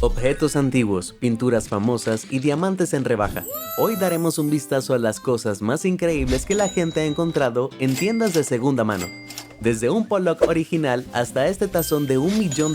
Objetos antiguos, pinturas famosas y diamantes en rebaja. Hoy daremos un vistazo a las cosas más increíbles que la gente ha encontrado en tiendas de segunda mano. Desde un Pollock original hasta este tazón de $1 millón.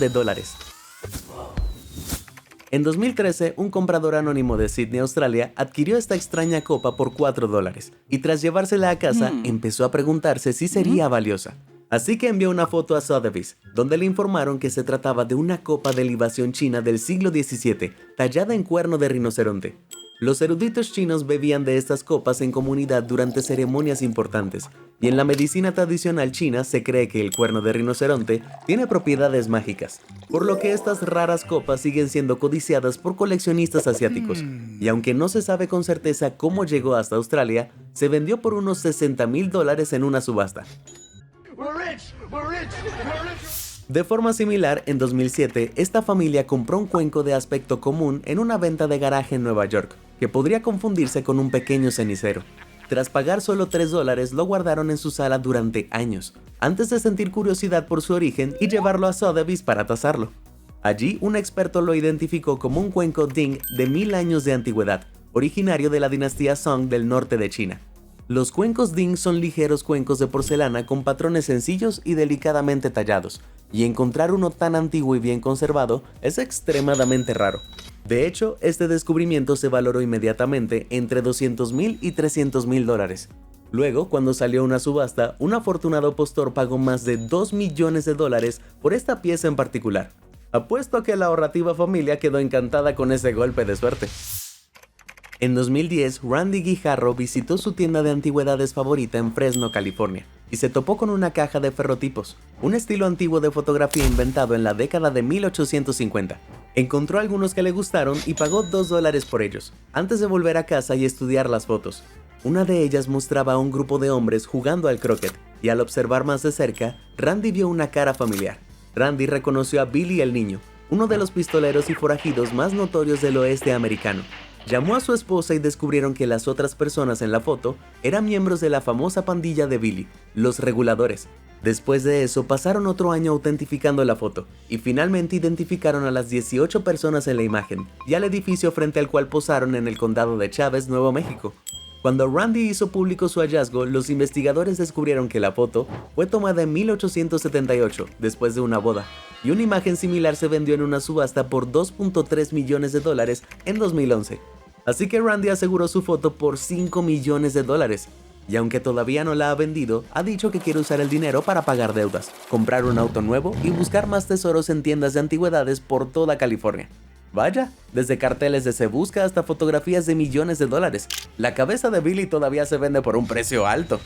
En 2013, un comprador anónimo de Sydney, Australia, adquirió esta extraña copa por $4 y tras llevársela a casa, empezó a preguntarse si sería valiosa. Así que envió una foto a Sotheby's, donde le informaron que se trataba de una copa de libación china del siglo XVII, tallada en cuerno de rinoceronte. Los eruditos chinos bebían de estas copas en comunidad durante ceremonias importantes, y en la medicina tradicional china se cree que el cuerno de rinoceronte tiene propiedades mágicas, por lo que estas raras copas siguen siendo codiciadas por coleccionistas asiáticos, y aunque no se sabe con certeza cómo llegó hasta Australia, se vendió por unos $60,000 en una subasta. De forma similar, en 2007, esta familia compró un cuenco de aspecto común en una venta de garaje en Nueva York, que podría confundirse con un pequeño cenicero. Tras pagar solo $3, lo guardaron en su sala durante años, antes de sentir curiosidad por su origen y llevarlo a Sotheby's para tasarlo. Allí, un experto lo identificó como un cuenco Ding de 1000 años de antigüedad, originario de la dinastía Song del norte de China. Los cuencos Ding son ligeros cuencos de porcelana con patrones sencillos y delicadamente tallados, y encontrar uno tan antiguo y bien conservado es extremadamente raro. De hecho, este descubrimiento se valoró inmediatamente entre $200,000 y $300,000. Luego, cuando salió una subasta, un afortunado postor pagó más de $2 millones por esta pieza en particular. Apuesto a que la ahorrativa familia quedó encantada con ese golpe de suerte. En 2010, Randy Guijarro visitó su tienda de antigüedades favorita en Fresno, California, y se topó con una caja de ferrotipos, un estilo antiguo de fotografía inventado en la década de 1850. Encontró algunos que le gustaron y pagó $2 por ellos, antes de volver a casa y estudiar las fotos. Una de ellas mostraba a un grupo de hombres jugando al croquet, y al observar más de cerca, Randy vio una cara familiar. Randy reconoció a Billy el Niño, uno de los pistoleros y forajidos más notorios del oeste americano. Llamó a su esposa y descubrieron que las otras personas en la foto eran miembros de la famosa pandilla de Billy, los Reguladores. Después de eso pasaron otro año autentificando la foto y finalmente identificaron a las 18 personas en la imagen y al edificio frente al cual posaron en el condado de Chávez, Nuevo México. Cuando Randy hizo público su hallazgo, los investigadores descubrieron que la foto fue tomada en 1878, después de una boda, y una imagen similar se vendió en una subasta por $2.3 millones en 2011. Así que Randy aseguró su foto por $5 millones, y aunque todavía no la ha vendido, ha dicho que quiere usar el dinero para pagar deudas, comprar un auto nuevo y buscar más tesoros en tiendas de antigüedades por toda California. Vaya, desde carteles de Se Busca hasta fotografías de millones de dólares. La cabeza de Billy todavía se vende por un precio alto.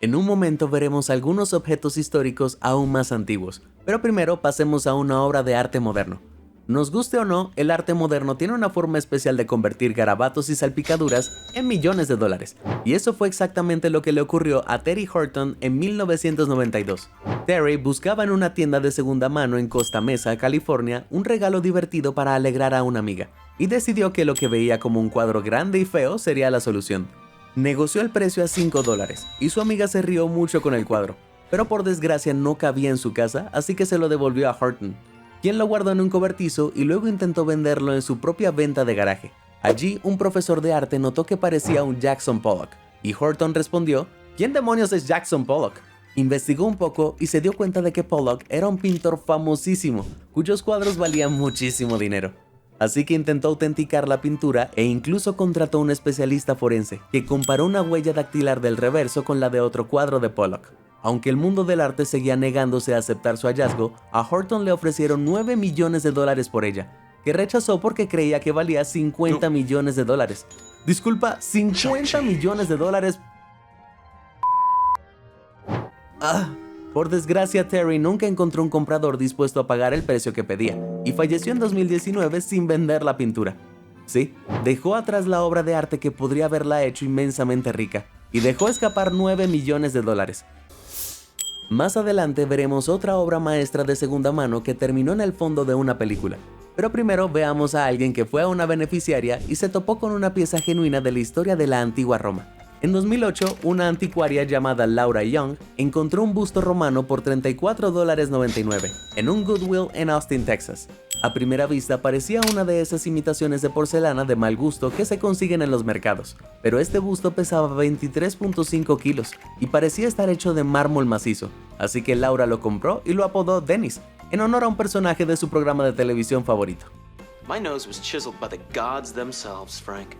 En un momento veremos algunos objetos históricos aún más antiguos, pero primero pasemos a una obra de arte moderno. Nos guste o no, el arte moderno tiene una forma especial de convertir garabatos y salpicaduras en millones de dólares, y eso fue exactamente lo que le ocurrió a Terry Horton en 1992. Terry buscaba en una tienda de segunda mano en Costa Mesa, California, un regalo divertido para alegrar a una amiga, y decidió que lo que veía como un cuadro grande y feo sería la solución. Negoció el precio a $5, y su amiga se rió mucho con el cuadro, pero por desgracia no cabía en su casa, así que se lo devolvió a Horton, quien lo guardó en un cobertizo y luego intentó venderlo en su propia venta de garaje. Allí, un profesor de arte notó que parecía un Jackson Pollock, y Horton respondió: ¿Quién demonios es Jackson Pollock? Investigó un poco y se dio cuenta de que Pollock era un pintor famosísimo, cuyos cuadros valían muchísimo dinero. Así que intentó autenticar la pintura e incluso contrató a un especialista forense, que comparó una huella dactilar del reverso con la de otro cuadro de Pollock. Aunque el mundo del arte seguía negándose a aceptar su hallazgo, a Horton le ofrecieron $9 millones por ella, que rechazó porque creía que valía $50 millones. Disculpa, $50 millones. Por desgracia, Terry nunca encontró un comprador dispuesto a pagar el precio que pedía, y falleció en 2019 sin vender la pintura. Sí, dejó atrás la obra de arte que podría haberla hecho inmensamente rica, y dejó escapar $9 millones. Más adelante veremos otra obra maestra de segunda mano que terminó en el fondo de una película. Pero primero veamos a alguien que fue a una beneficiaria y se topó con una pieza genuina de la historia de la antigua Roma. En 2008, una anticuaria llamada Laura Young encontró un busto romano por $34.99 en un Goodwill en Austin, Texas. A primera vista parecía una de esas imitaciones de porcelana de mal gusto que se consiguen en los mercados, pero este busto pesaba 23.5 kilos y parecía estar hecho de mármol macizo, así que Laura lo compró y lo apodó Dennis, en honor a un personaje de su programa de televisión favorito. My nose was chiseled by the gods themselves, Frank.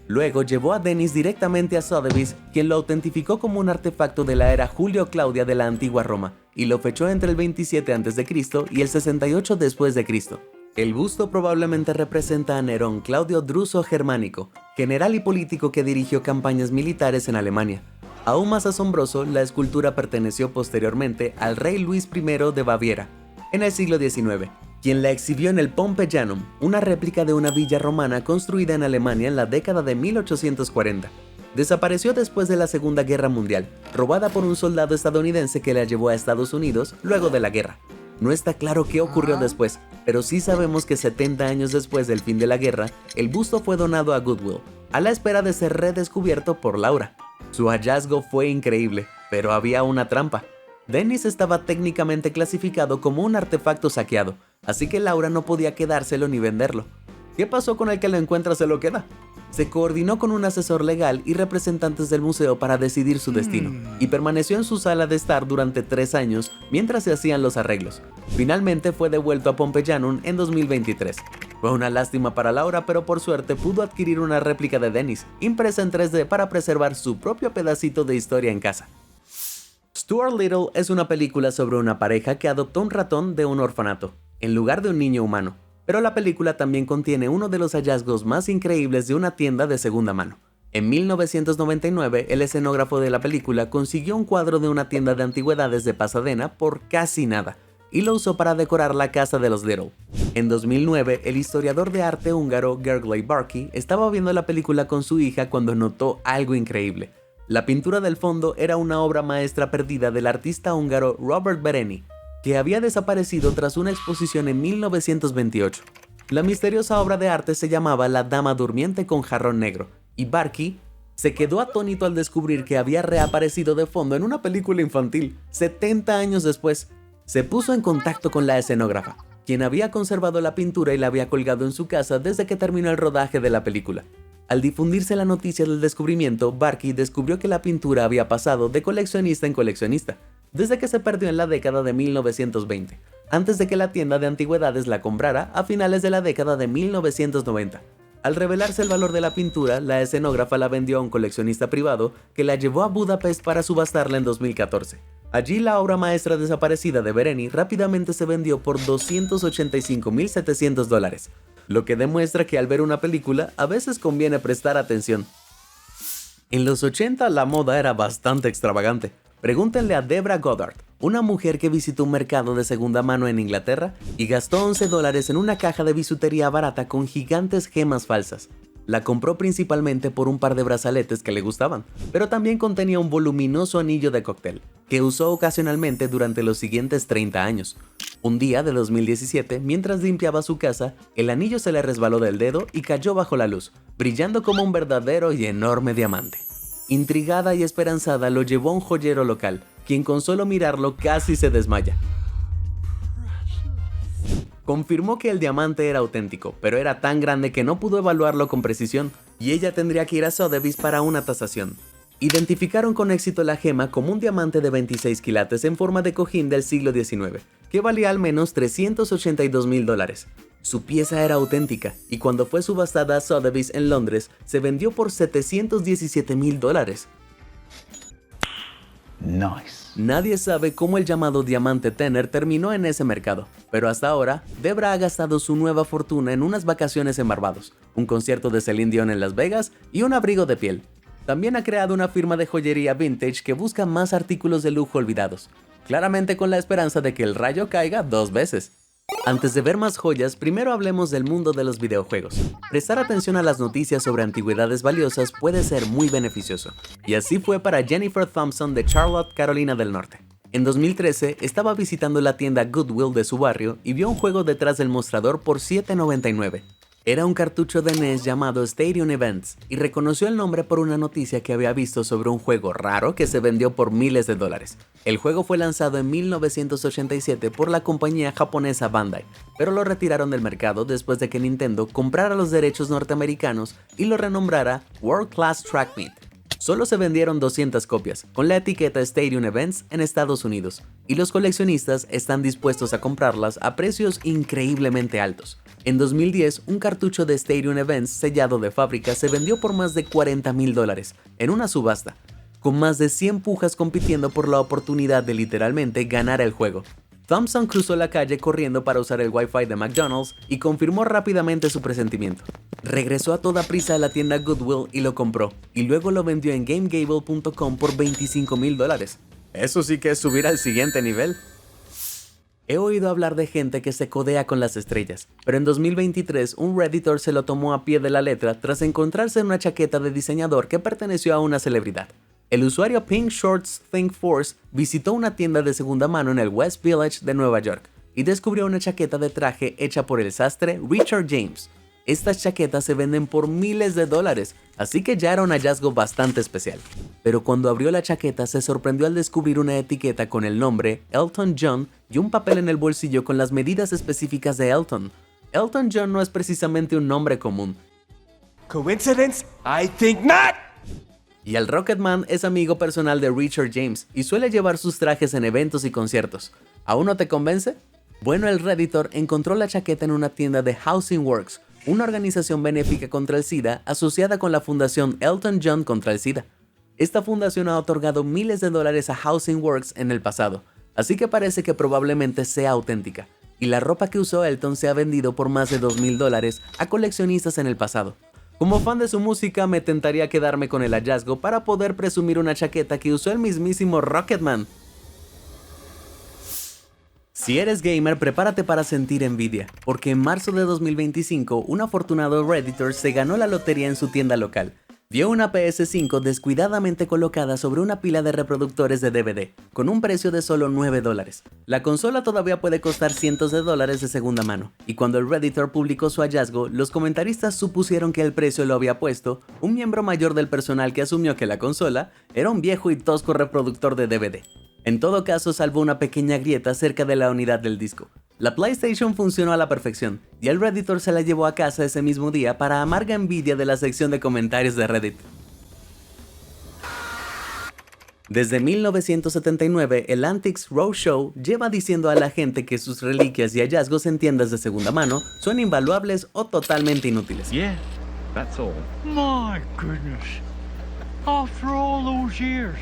Luego llevó a Dennis directamente a Sotheby's, quien lo autentificó como un artefacto de la era Julio-Claudia de la antigua Roma, y lo fechó entre el 27 a.C. y el 68 después de Cristo. El busto probablemente representa a Nerón Claudio Druso Germánico, general y político que dirigió campañas militares en Alemania. Aún más asombroso, la escultura perteneció posteriormente al rey Luis I de Baviera, en el siglo XIX, quien la exhibió en el Pompeyanum, una réplica de una villa romana construida en Alemania en la década de 1840. Desapareció después de la Segunda Guerra Mundial, robada por un soldado estadounidense que la llevó a Estados Unidos luego de la guerra. No está claro qué ocurrió después, pero sí sabemos que 70 años después del fin de la guerra, el busto fue donado a Goodwill, a la espera de ser redescubierto por Laura. Su hallazgo fue increíble, pero había una trampa. Dennis estaba técnicamente clasificado como un artefacto saqueado, así que Laura no podía quedárselo ni venderlo. ¿Qué pasó con el que lo encuentra se lo queda? Se coordinó con un asesor legal y representantes del museo para decidir su destino, y permaneció en su sala de estar durante 3 años mientras se hacían los arreglos. Finalmente fue devuelto a Pompeyanum en 2023. Fue una lástima para Laura, pero por suerte pudo adquirir una réplica de Dennis, impresa en 3D para preservar su propio pedacito de historia en casa. Stuart Little es una película sobre una pareja que adoptó un ratón de un orfanato, en lugar de un niño humano, pero la película también contiene uno de los hallazgos más increíbles de una tienda de segunda mano. En 1999, el escenógrafo de la película consiguió un cuadro de una tienda de antigüedades de Pasadena por casi nada, y lo usó para decorar la casa de los Little. En 2009, el historiador de arte húngaro Gergely Barkay estaba viendo la película con su hija cuando notó algo increíble. La pintura del fondo era una obra maestra perdida del artista húngaro Robert Bereni, que había desaparecido tras una exposición en 1928. La misteriosa obra de arte se llamaba La Dama Durmiente con Jarrón Negro, y Barkay se quedó atónito al descubrir que había reaparecido de fondo en una película infantil, 70 años después. Se puso en contacto con la escenógrafa, quien había conservado la pintura y la había colgado en su casa desde que terminó el rodaje de la película. Al difundirse la noticia del descubrimiento, Barkay descubrió que la pintura había pasado de coleccionista en coleccionista, desde que se perdió en la década de 1920, antes de que la tienda de antigüedades la comprara a finales de la década de 1990. Al revelarse el valor de la pintura, la escenógrafa la vendió a un coleccionista privado que la llevó a Budapest para subastarla en 2014. Allí la obra maestra desaparecida de Bereni rápidamente se vendió por $285.700, lo que demuestra que al ver una película a veces conviene prestar atención. En los 80 la moda era bastante extravagante. Pregúntenle a Deborah Goddard, una mujer que visitó un mercado de segunda mano en Inglaterra y gastó $11 en una caja de bisutería barata con gigantes gemas falsas. La compró principalmente por un par de brazaletes que le gustaban, pero también contenía un voluminoso anillo de cóctel, que usó ocasionalmente durante los siguientes 30 años. Un día de 2017, mientras limpiaba su casa, el anillo se le resbaló del dedo y cayó bajo la luz, brillando como un verdadero y enorme diamante. Intrigada y esperanzada lo llevó a un joyero local, quien con solo mirarlo casi se desmaya. Confirmó que el diamante era auténtico, pero era tan grande que no pudo evaluarlo con precisión, y ella tendría que ir a Sotheby's para una tasación. Identificaron con éxito la gema como un diamante de 26 quilates en forma de cojín del siglo XIX, que valía al menos $382.000. Su pieza era auténtica, y cuando fue subastada a Sotheby's en Londres, se vendió por $717.000. Nice. Nadie sabe cómo el llamado diamante Tenner terminó en ese mercado, pero hasta ahora, Debra ha gastado su nueva fortuna en unas vacaciones en Barbados, un concierto de Celine Dion en Las Vegas y un abrigo de piel. También ha creado una firma de joyería vintage que busca más artículos de lujo olvidados, claramente con la esperanza de que el rayo caiga 2 veces. Antes de ver más joyas, primero hablemos del mundo de los videojuegos. Prestar atención a las noticias sobre antigüedades valiosas puede ser muy beneficioso, y así fue para Jennifer Thompson de Charlotte, Carolina del Norte. En 2013 estaba visitando la tienda Goodwill de su barrio y vio un juego detrás del mostrador por $7.99. Era un cartucho de NES llamado Stadium Events y reconoció el nombre por una noticia que había visto sobre un juego raro que se vendió por miles de dólares. El juego fue lanzado en 1987 por la compañía japonesa Bandai, pero lo retiraron del mercado después de que Nintendo comprara los derechos norteamericanos y lo renombrara World Class Track Meet. Solo se vendieron 200 copias, con la etiqueta Stadium Events en Estados Unidos, y los coleccionistas están dispuestos a comprarlas a precios increíblemente altos. En 2010, un cartucho de Stadium Events sellado de fábrica se vendió por más de $40,000 en una subasta, con más de 100 pujas compitiendo por la oportunidad de literalmente ganar el juego. Thompson cruzó la calle corriendo para usar el Wi-Fi de McDonald's y confirmó rápidamente su presentimiento. Regresó a toda prisa a la tienda Goodwill y lo compró, y luego lo vendió en GameGable.com por $25,000. Eso sí que es subir al siguiente nivel. He oído hablar de gente que se codea con las estrellas, pero en 2023 un Redditor se lo tomó a pie de la letra tras encontrarse en una chaqueta de diseñador que perteneció a una celebridad. El usuario Pink Shorts Think Force visitó una tienda de segunda mano en el West Village de Nueva York y descubrió una chaqueta de traje hecha por el sastre Richard James. Estas chaquetas se venden por miles de dólares, así que ya era un hallazgo bastante especial. Pero cuando abrió la chaqueta se sorprendió al descubrir una etiqueta con el nombre Elton John y un papel en el bolsillo con las medidas específicas de Elton. Elton John no es precisamente un nombre común. Coincidence? I think not! Y el Rocketman es amigo personal de Richard James y suele llevar sus trajes en eventos y conciertos. ¿Aún no te convence? Bueno, el Redditor encontró la chaqueta en una tienda de Housing Works, una organización benéfica contra el SIDA asociada con la fundación Elton John contra el SIDA. Esta fundación ha otorgado miles de dólares a Housing Works en el pasado, así que parece que probablemente sea auténtica, y la ropa que usó Elton se ha vendido por más de $2,000 a coleccionistas en el pasado. Como fan de su música me tentaría quedarme con el hallazgo para poder presumir una chaqueta que usó el mismísimo Rocketman. Si eres gamer, prepárate para sentir envidia, porque en marzo de 2025 un afortunado Redditor se ganó la lotería en su tienda local. Vio una PS5 descuidadamente colocada sobre una pila de reproductores de DVD, con un precio de solo $9. La consola todavía puede costar cientos de dólares de segunda mano, y cuando el Redditor publicó su hallazgo, los comentaristas supusieron que el precio lo había puesto un miembro mayor del personal que asumió que la consola era un viejo y tosco reproductor de DVD. En todo caso, salvó una pequeña grieta cerca de la unidad del disco. La PlayStation funcionó a la perfección, y el Redditor se la llevó a casa ese mismo día para amarga envidia de la sección de comentarios de Reddit. Desde 1979, el Antiques Roadshow lleva diciendo a la gente que sus reliquias y hallazgos en tiendas de segunda mano son invaluables o totalmente inútiles. Yeah, that's all. My goodness. After all those years.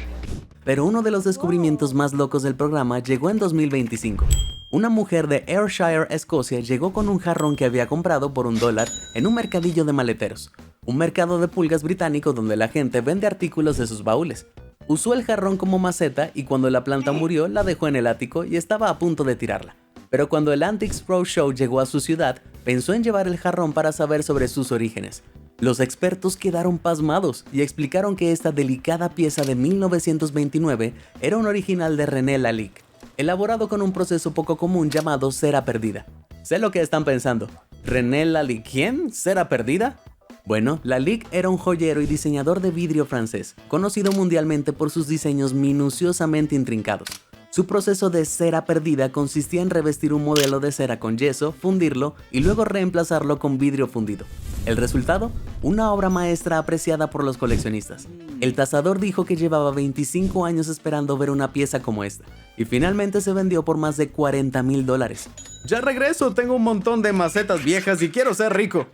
Pero uno de los descubrimientos más locos del programa llegó en 2025. Una mujer de Ayrshire, Escocia, llegó con un jarrón que había comprado por $1 en un mercadillo de maleteros, un mercado de pulgas británico donde la gente vende artículos de sus baúles. Usó el jarrón como maceta y cuando la planta murió la dejó en el ático y estaba a punto de tirarla. Pero cuando el Antiques Roadshow llegó a su ciudad, pensó en llevar el jarrón para saber sobre sus orígenes. Los expertos quedaron pasmados y explicaron que esta delicada pieza de 1929 era un original de René Lalique, elaborado con un proceso poco común llamado cera perdida. Sé lo que están pensando. ¿René Lalique quién? ¿Cera perdida? Bueno, Lalique era un joyero y diseñador de vidrio francés, conocido mundialmente por sus diseños minuciosamente intrincados. Su proceso de cera perdida consistía en revestir un modelo de cera con yeso, fundirlo y luego reemplazarlo con vidrio fundido. ¿El resultado? Una obra maestra apreciada por los coleccionistas. El tasador dijo que llevaba 25 años esperando ver una pieza como esta, y finalmente se vendió por más de $40,000. Ya regreso, tengo un montón de macetas viejas y quiero ser rico.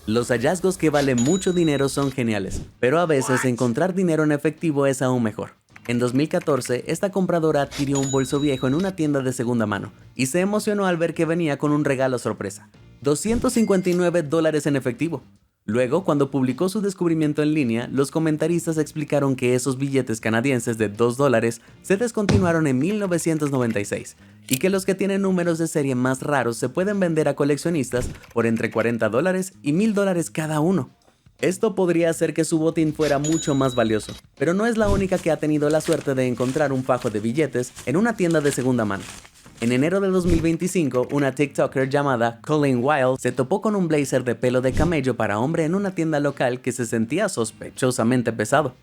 Los hallazgos que valen mucho dinero son geniales, pero a veces encontrar dinero en efectivo es aún mejor. En 2014, esta compradora adquirió un bolso viejo en una tienda de segunda mano y se emocionó al ver que venía con un regalo sorpresa: $259 en efectivo. Luego, cuando publicó su descubrimiento en línea, los comentaristas explicaron que esos billetes canadienses de $2 se descontinuaron en 1996 y que los que tienen números de serie más raros se pueden vender a coleccionistas por entre $40 y $1,000 cada uno. Esto podría hacer que su botín fuera mucho más valioso, pero no es la única que ha tenido la suerte de encontrar un fajo de billetes en una tienda de segunda mano. En enero de 2025, una TikToker llamada Colleen Wilde se topó con un blazer de pelo de camello para hombre en una tienda local que se sentía sospechosamente pesado.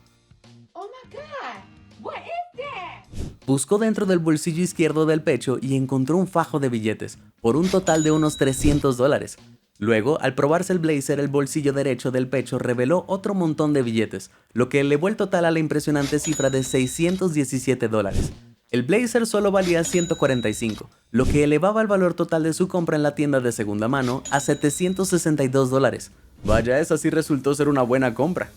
Oh my God, what is that? Buscó dentro del bolsillo izquierdo del pecho y encontró un fajo de billetes, por un total de unos $300. Luego, al probarse el blazer, el bolsillo derecho del pecho reveló otro montón de billetes, lo que elevó el total a la impresionante cifra de $617. El blazer solo valía $145, lo que elevaba el valor total de su compra en la tienda de segunda mano a $762. Vaya, esa sí resultó ser una buena compra.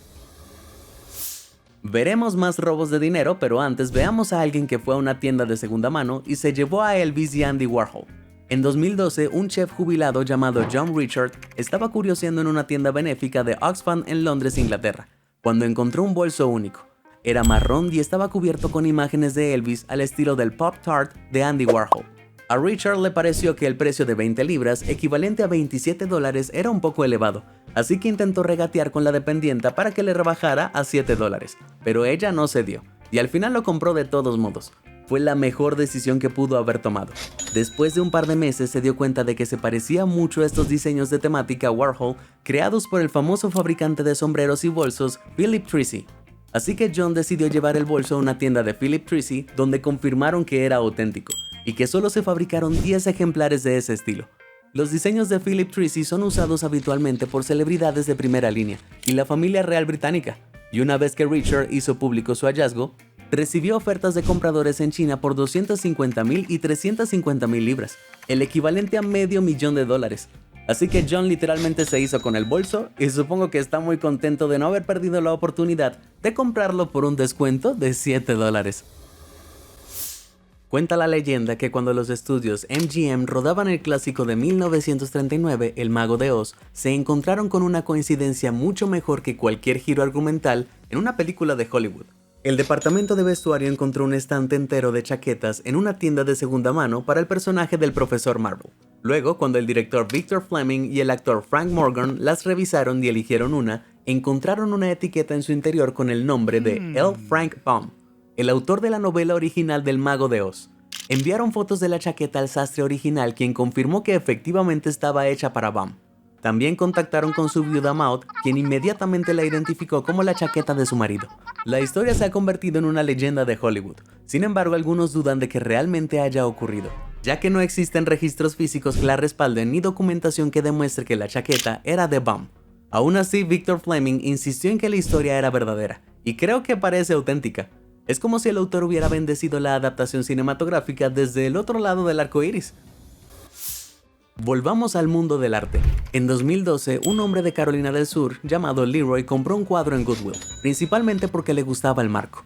Veremos más robos de dinero, pero antes veamos a alguien que fue a una tienda de segunda mano y se llevó a Elvis y Andy Warhol. En 2012, un chef jubilado llamado John Richard estaba curioseando en una tienda benéfica de Oxfam en Londres, Inglaterra, cuando encontró un bolso único. Era marrón y estaba cubierto con imágenes de Elvis al estilo del Pop Tart de Andy Warhol. A Richard le pareció que el precio de 20 libras, equivalente a $27, era un poco elevado, así que intentó regatear con la dependienta para que le rebajara a $7, pero ella no cedió, y al final lo compró de todos modos. Fue la mejor decisión que pudo haber tomado. Después de un par de meses se dio cuenta de que se parecía mucho a estos diseños de temática Warhol creados por el famoso fabricante de sombreros y bolsos Philip Treacy. Así que John decidió llevar el bolso a una tienda de Philip Treacy donde confirmaron que era auténtico y que solo se fabricaron 10 ejemplares de ese estilo. Los diseños de Philip Treacy son usados habitualmente por celebridades de primera línea y la familia real británica, y una vez que Richard hizo público su hallazgo, recibió ofertas de compradores en China por 250,000 y 350,000 libras, el equivalente a $500,000. Así que John literalmente se hizo con el bolso y supongo que está muy contento de no haber perdido la oportunidad de comprarlo por un descuento de $7. Cuenta la leyenda que cuando los estudios MGM rodaban el clásico de 1939, El Mago de Oz, se encontraron con una coincidencia mucho mejor que cualquier giro argumental en una película de Hollywood. El departamento de vestuario encontró un estante entero de chaquetas en una tienda de segunda mano para el personaje del Profesor Marvel. Luego, cuando el director Victor Fleming y el actor Frank Morgan las revisaron y eligieron una, encontraron una etiqueta en su interior con el nombre de L. Frank Baum, el autor de la novela original del Mago de Oz. Enviaron fotos de la chaqueta al sastre original, quien confirmó que efectivamente estaba hecha para Baum. También contactaron con su viuda Maud, quien inmediatamente la identificó como la chaqueta de su marido. La historia se ha convertido en una leyenda de Hollywood. Sin embargo, algunos dudan de que realmente haya ocurrido, ya que no existen registros físicos que la respalden ni documentación que demuestre que la chaqueta era de Baum. Aún así, Victor Fleming insistió en que la historia era verdadera, y creo que parece auténtica. Es como si el autor hubiera bendecido la adaptación cinematográfica desde el otro lado del arco iris. Volvamos al mundo del arte. En 2012, un hombre de Carolina del Sur llamado Leroy compró un cuadro en Goodwill, principalmente porque le gustaba el marco.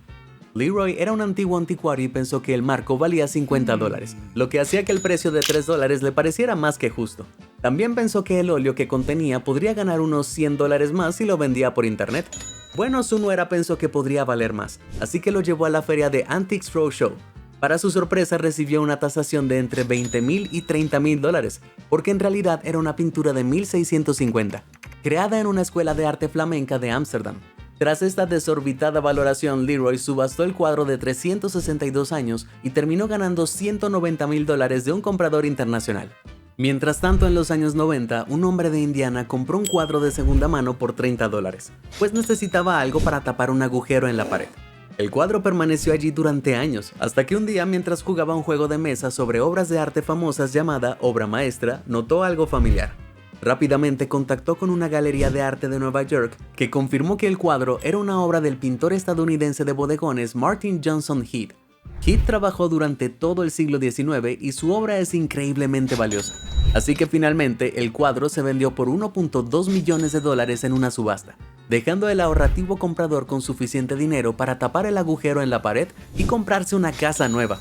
Leroy era un antiguo anticuario y pensó que el marco valía $50, lo que hacía que el precio de $3 le pareciera más que justo. También pensó que el óleo que contenía podría ganar unos $100 más si lo vendía por internet. Bueno, su nuera pensó que podría valer más, así que lo llevó a la feria de Antiques Roadshow. Para su sorpresa recibió una tasación de entre $20,000 y $30,000, porque en realidad era una pintura de 1650, creada en una escuela de arte flamenca de Ámsterdam. Tras esta desorbitada valoración, Leroy subastó el cuadro de 362 años y terminó ganando $190,000 de un comprador internacional. Mientras tanto, en los años 90, un hombre de Indiana compró un cuadro de segunda mano por $30, pues necesitaba algo para tapar un agujero en la pared. El cuadro permaneció allí durante años, hasta que un día, mientras jugaba un juego de mesa sobre obras de arte famosas llamada Obra Maestra, notó algo familiar. Rápidamente contactó con una galería de arte de Nueva York que confirmó que el cuadro era una obra del pintor estadounidense de bodegones Martin Johnson Heath. Heath trabajó durante todo el siglo XIX y su obra es increíblemente valiosa. Así que finalmente el cuadro se vendió por $1.2 millones en una subasta, dejando al ahorrativo comprador con suficiente dinero para tapar el agujero en la pared y comprarse una casa nueva.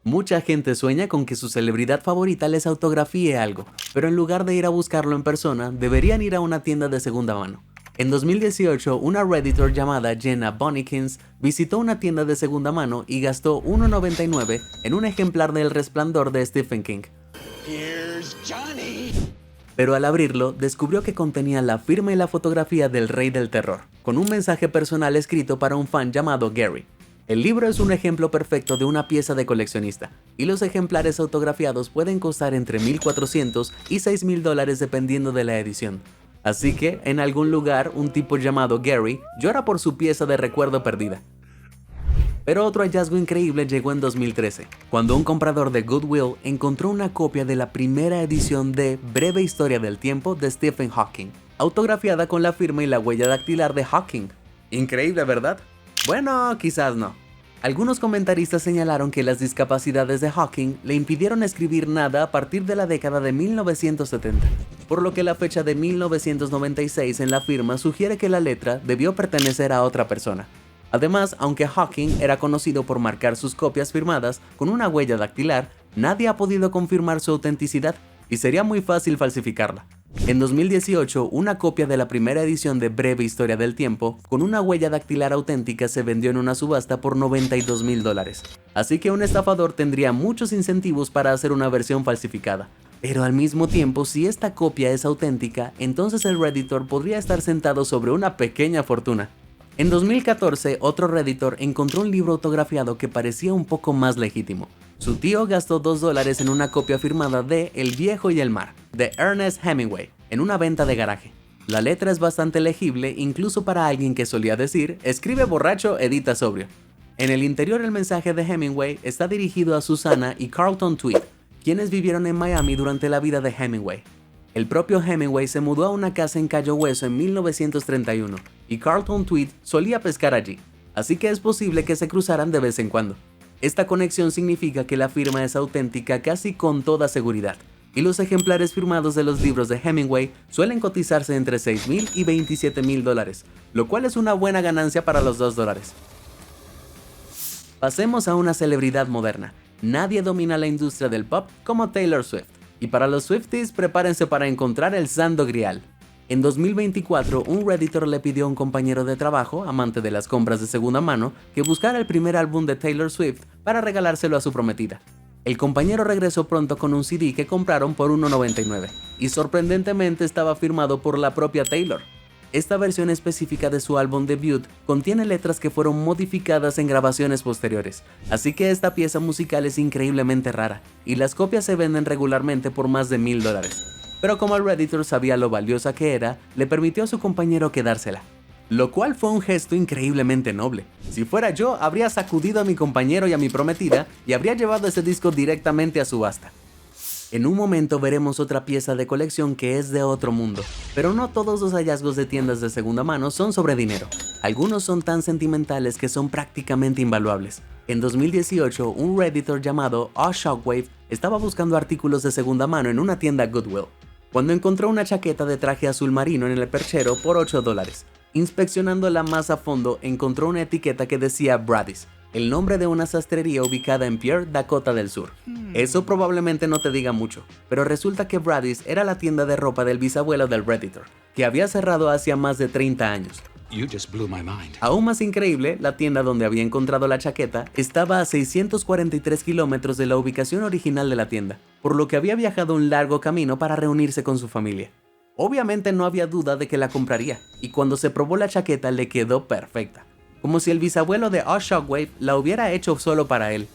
Mucha gente sueña con que su celebridad favorita les autografíe algo, pero en lugar de ir a buscarlo en persona, deberían ir a una tienda de segunda mano. En 2018, una redditor llamada Jenna Bonnikins visitó una tienda de segunda mano y gastó $1.99 en un ejemplar de El Resplandor de Stephen King. Here's Johnny. Pero al abrirlo, descubrió que contenía la firma y la fotografía del Rey del Terror, con un mensaje personal escrito para un fan llamado Gary. El libro es un ejemplo perfecto de una pieza de coleccionista, y los ejemplares autografiados pueden costar entre $1,400 y $6,000 dependiendo de la edición. Así que, en algún lugar, un tipo llamado Gary llora por su pieza de recuerdo perdida. Pero otro hallazgo increíble llegó en 2013, cuando un comprador de Goodwill encontró una copia de la primera edición de Breve Historia del Tiempo de Stephen Hawking, autografiada con la firma y la huella dactilar de Hawking. Increíble, ¿verdad? Bueno, quizás no. Algunos comentaristas señalaron que las discapacidades de Hawking le impidieron escribir nada a partir de la década de 1970, por lo que la fecha de 1996 en la firma sugiere que la letra debió pertenecer a otra persona. Además, aunque Hawking era conocido por marcar sus copias firmadas con una huella dactilar, nadie ha podido confirmar su autenticidad y sería muy fácil falsificarla. En 2018, una copia de la primera edición de Breve Historia del Tiempo con una huella dactilar auténtica se vendió en una subasta por $92,000. Así que un estafador tendría muchos incentivos para hacer una versión falsificada. Pero al mismo tiempo, si esta copia es auténtica, entonces el Redditor podría estar sentado sobre una pequeña fortuna. En 2014, otro Redditor encontró un libro autografiado que parecía un poco más legítimo. Su tío gastó $2 en una copia firmada de El Viejo y el Mar, de Ernest Hemingway, en una venta de garaje. La letra es bastante legible incluso para alguien que solía decir, escribe borracho, edita sobrio. En el interior el mensaje de Hemingway está dirigido a Susana y Carlton Tweed, quienes vivieron en Miami durante la vida de Hemingway. El propio Hemingway se mudó a una casa en Cayo Hueso en 1931 y Carlton Tweed solía pescar allí, así que es posible que se cruzaran de vez en cuando. Esta conexión significa que la firma es auténtica casi con toda seguridad, y los ejemplares firmados de los libros de Hemingway suelen cotizarse entre $6,000 y $27,000, lo cual es una buena ganancia para los $2. Pasemos a una celebridad moderna. Nadie domina la industria del pop como Taylor Swift. Y para los Swifties, prepárense para encontrar el santo grial. En 2024, un Redditor le pidió a un compañero de trabajo, amante de las compras de segunda mano, que buscara el primer álbum de Taylor Swift para regalárselo a su prometida. El compañero regresó pronto con un CD que compraron por $1.99, y sorprendentemente estaba firmado por la propia Taylor. Esta versión específica de su álbum debut contiene letras que fueron modificadas en grabaciones posteriores, así que esta pieza musical es increíblemente rara, y las copias se venden regularmente por más de $1,000. Pero como el Redditor sabía lo valiosa que era, le permitió a su compañero quedársela, lo cual fue un gesto increíblemente noble. Si fuera yo, habría sacudido a mi compañero y a mi prometida y habría llevado ese disco directamente a subasta. En un momento veremos otra pieza de colección que es de otro mundo, pero no todos los hallazgos de tiendas de segunda mano son sobre dinero. Algunos son tan sentimentales que son prácticamente invaluables. En 2018, un Redditor llamado Shockwave estaba buscando artículos de segunda mano en una tienda Goodwill, cuando encontró una chaqueta de traje azul marino en el perchero por $8. Inspeccionándola más a fondo, encontró una etiqueta que decía Brady's, el nombre de una sastrería ubicada en Pierre, Dakota del Sur. Eso probablemente no te diga mucho, pero resulta que Brady's era la tienda de ropa del bisabuelo del Redditor, que había cerrado hacía más de 30 años. You just blew my mind. Aún más increíble, la tienda donde había encontrado la chaqueta estaba a 643 kilómetros de la ubicación original de la tienda, por lo que había viajado un largo camino para reunirse con su familia. Obviamente no había duda de que la compraría, y cuando se probó la chaqueta le quedó perfecta, como si el bisabuelo de Shockwave la hubiera hecho solo para él.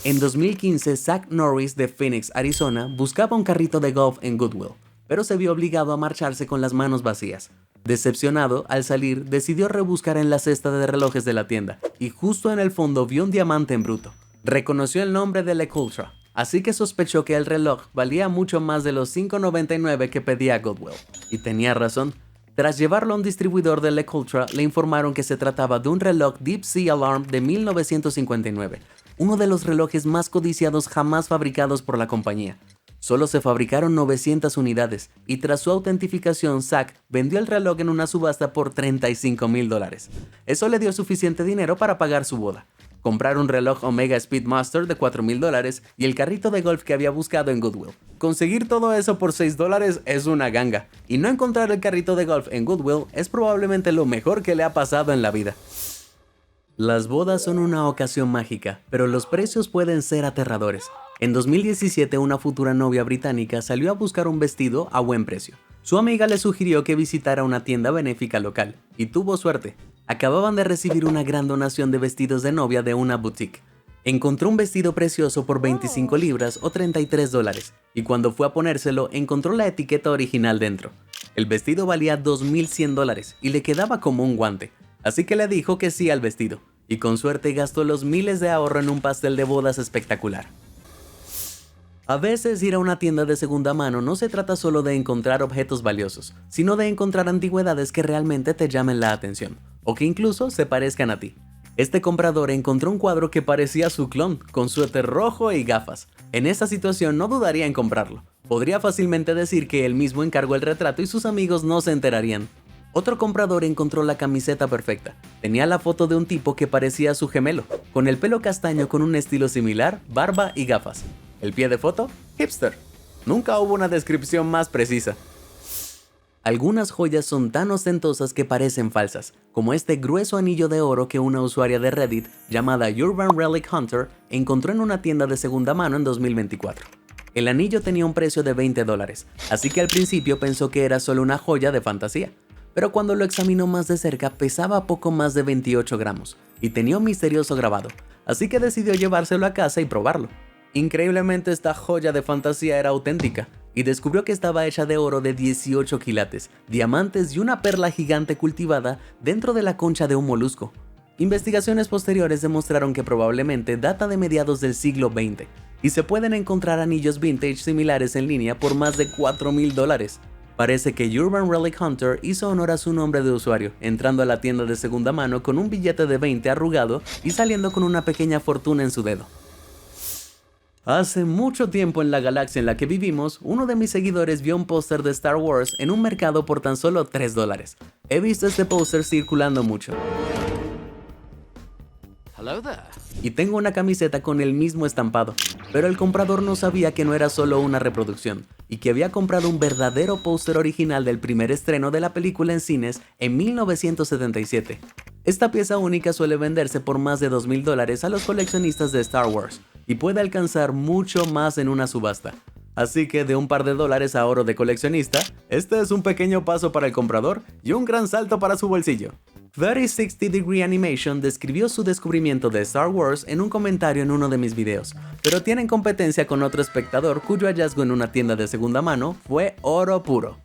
En 2015, Zach Norris de Phoenix, Arizona, buscaba un carrito de golf en Goodwill, pero se vio obligado a marcharse con las manos vacías. Decepcionado, al salir, decidió rebuscar en la cesta de relojes de la tienda, y justo en el fondo vio un diamante en bruto. Reconoció el nombre de LeCoultre, así que sospechó que el reloj valía mucho más de los $5.99 que pedía Goodwill. Y tenía razón. Tras llevarlo a un distribuidor de LeCoultre, le informaron que se trataba de un reloj Deep Sea Alarm de 1959, uno de los relojes más codiciados jamás fabricados por la compañía. Solo se fabricaron 900 unidades, y tras su autentificación, Zach vendió el reloj en una subasta por $35,000. Eso le dio suficiente dinero para pagar su boda, comprar un reloj Omega Speedmaster de $4,000 y el carrito de golf que había buscado en Goodwill. Conseguir todo eso por $6 es una ganga, y no encontrar el carrito de golf en Goodwill es probablemente lo mejor que le ha pasado en la vida. Las bodas son una ocasión mágica, pero los precios pueden ser aterradores. En 2017, una futura novia británica salió a buscar un vestido a buen precio. Su amiga le sugirió que visitara una tienda benéfica local, y tuvo suerte. Acababan de recibir una gran donación de vestidos de novia de una boutique. Encontró un vestido precioso por 25 libras o $33, y cuando fue a ponérselo encontró la etiqueta original dentro. El vestido valía $2,100 y le quedaba como un guante, así que le dijo que sí al vestido, y con suerte gastó los miles de ahorro en un pastel de bodas espectacular. A veces ir a una tienda de segunda mano no se trata solo de encontrar objetos valiosos, sino de encontrar antigüedades que realmente te llamen la atención, o que incluso se parezcan a ti. Este comprador encontró un cuadro que parecía su clon, con suéter rojo y gafas. En esta situación no dudaría en comprarlo. Podría fácilmente decir que él mismo encargó el retrato y sus amigos no se enterarían. Otro comprador encontró la camiseta perfecta. Tenía la foto de un tipo que parecía su gemelo, con el pelo castaño con un estilo similar, barba y gafas. El pie de foto, hipster. Nunca hubo una descripción más precisa. Algunas joyas son tan ostentosas que parecen falsas, como este grueso anillo de oro que una usuaria de Reddit llamada Urban Relic Hunter encontró en una tienda de segunda mano en 2024. El anillo tenía un precio de $20, así que al principio pensó que era solo una joya de fantasía, pero cuando lo examinó más de cerca pesaba poco más de 28 gramos y tenía un misterioso grabado, así que decidió llevárselo a casa y probarlo. Increíblemente esta joya de fantasía era auténtica, y descubrió que estaba hecha de oro de 18 quilates, diamantes y una perla gigante cultivada dentro de la concha de un molusco. Investigaciones posteriores demostraron que probablemente data de mediados del siglo XX, y se pueden encontrar anillos vintage similares en línea por más de $4,000. Parece que Urban Relic Hunter hizo honor a su nombre de usuario, entrando a la tienda de segunda mano con un billete de 20 arrugado y saliendo con una pequeña fortuna en su dedo. Hace mucho tiempo en la galaxia en la que vivimos, uno de mis seguidores vio un póster de Star Wars en un mercado por tan solo $3. He visto este póster circulando mucho. Hello there. Y tengo una camiseta con el mismo estampado, pero el comprador no sabía que no era solo una reproducción, y que había comprado un verdadero póster original del primer estreno de la película en cines en 1977. Esta pieza única suele venderse por más de $2,000 a los coleccionistas de Star Wars, y puede alcanzar mucho más en una subasta. Así que de un par de dólares a oro de coleccionista, este es un pequeño paso para el comprador y un gran salto para su bolsillo. 3060 Degree Animation describió su descubrimiento de Star Wars en un comentario en uno de mis videos, pero tienen competencia con otro espectador cuyo hallazgo en una tienda de segunda mano fue oro puro.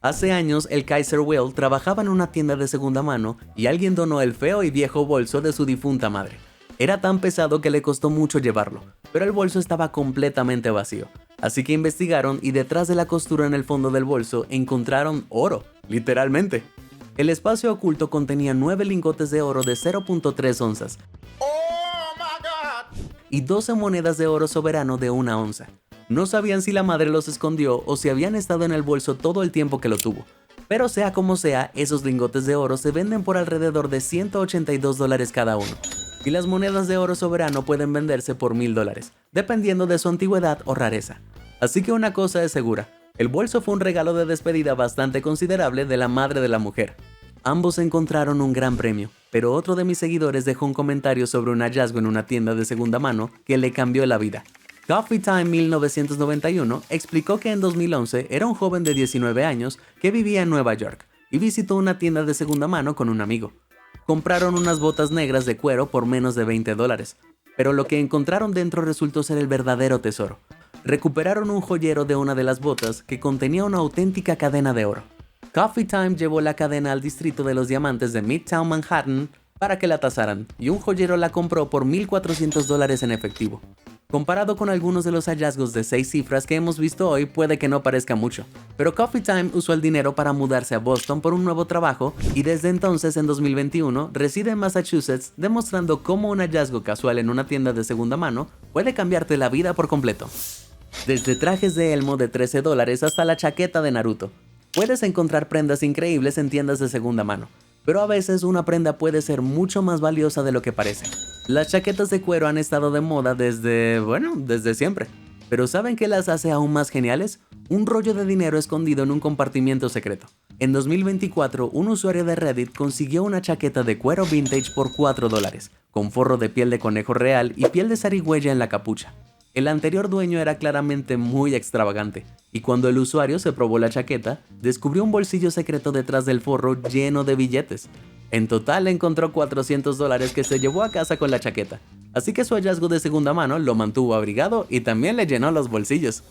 Hace años, el Kaiser Will trabajaba en una tienda de segunda mano y alguien donó el feo y viejo bolso de su difunta madre. Era tan pesado que le costó mucho llevarlo, pero el bolso estaba completamente vacío. Así que investigaron y detrás de la costura en el fondo del bolso encontraron oro, literalmente. El espacio oculto contenía 9 lingotes de oro de 0.3 onzas y 12 monedas de oro soberano de 1 onza. No sabían si la madre los escondió o si habían estado en el bolso todo el tiempo que lo tuvo. Pero sea como sea, esos lingotes de oro se venden por alrededor de $182 cada uno. Y las monedas de oro soberano pueden venderse por $1,000, dependiendo de su antigüedad o rareza. Así que una cosa es segura, el bolso fue un regalo de despedida bastante considerable de la madre de la mujer. Ambos encontraron un gran premio, pero otro de mis seguidores dejó un comentario sobre un hallazgo en una tienda de segunda mano que le cambió la vida. Coffee Time 1991 explicó que en 2011 era un joven de 19 años que vivía en Nueva York y visitó una tienda de segunda mano con un amigo. Compraron unas botas negras de cuero por menos de $20, pero lo que encontraron dentro resultó ser el verdadero tesoro. Recuperaron un joyero de una de las botas que contenía una auténtica cadena de oro. Coffee Time llevó la cadena al distrito de los diamantes de Midtown Manhattan para que la tasaran, y un joyero la compró por $1,400 en efectivo. Comparado con algunos de los hallazgos de 6 cifras que hemos visto hoy, puede que no parezca mucho, pero Coffee Time usó el dinero para mudarse a Boston por un nuevo trabajo y desde entonces, en 2021, reside en Massachusetts, demostrando cómo un hallazgo casual en una tienda de segunda mano puede cambiarte la vida por completo. Desde trajes de Elmo de $13 hasta la chaqueta de Naruto, puedes encontrar prendas increíbles en tiendas de segunda mano. Pero a veces una prenda puede ser mucho más valiosa de lo que parece. Las chaquetas de cuero han estado de moda desde siempre. Pero ¿saben qué las hace aún más geniales? Un rollo de dinero escondido en un compartimiento secreto. En 2024, un usuario de Reddit consiguió una chaqueta de cuero vintage por $4, con forro de piel de conejo real y piel de zarigüeya en la capucha. El anterior dueño era claramente muy extravagante, y cuando el usuario se probó la chaqueta, descubrió un bolsillo secreto detrás del forro lleno de billetes. En total encontró $400 que se llevó a casa con la chaqueta, así que su hallazgo de segunda mano lo mantuvo abrigado y también le llenó los bolsillos.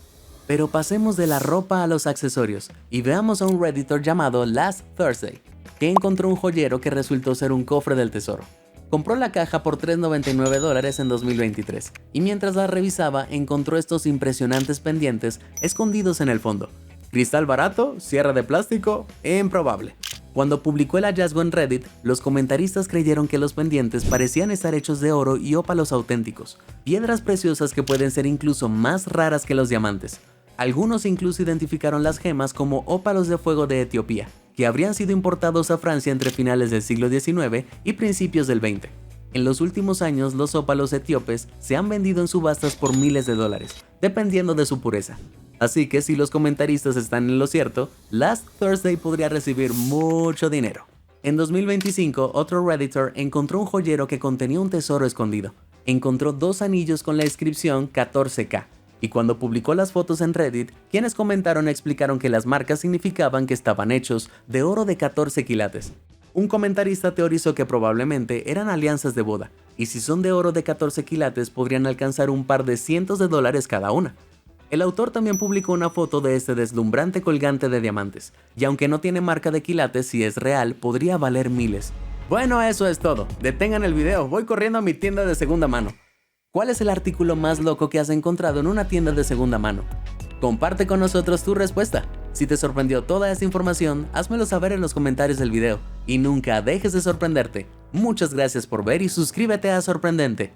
Pero pasemos de la ropa a los accesorios y veamos a un redditor llamado Last Thursday, que encontró un joyero que resultó ser un cofre del tesoro. Compró la caja por $399 en 2023 y mientras la revisaba encontró estos impresionantes pendientes escondidos en el fondo. Cristal barato, cierre de plástico, improbable. Cuando publicó el hallazgo en Reddit, los comentaristas creyeron que los pendientes parecían estar hechos de oro y ópalos auténticos, piedras preciosas que pueden ser incluso más raras que los diamantes. Algunos incluso identificaron las gemas como ópalos de fuego de Etiopía, que habrían sido importados a Francia entre finales del siglo XIX y principios del XX. En los últimos años, los ópalos etíopes se han vendido en subastas por miles de dólares, dependiendo de su pureza. Así que si los comentaristas están en lo cierto, Last Thursday podría recibir mucho dinero. En 2025, otro redditor encontró un joyero que contenía un tesoro escondido. Encontró 2 anillos con la inscripción 14K. Y cuando publicó las fotos en Reddit, quienes comentaron explicaron que las marcas significaban que estaban hechos de oro de 14 quilates. Un comentarista teorizó que probablemente eran alianzas de boda, y si son de oro de 14 quilates podrían alcanzar un par de cientos de dólares cada una. El autor también publicó una foto de este deslumbrante colgante de diamantes, y aunque no tiene marca de quilates, si es real, podría valer miles. Bueno, eso es todo. Detengan el video, voy corriendo a mi tienda de segunda mano. ¿Cuál es el artículo más loco que has encontrado en una tienda de segunda mano? Comparte con nosotros tu respuesta. Si te sorprendió toda esta información, házmelo saber en los comentarios del video. Y nunca dejes de sorprenderte. Muchas gracias por ver y suscríbete a Sorprendente.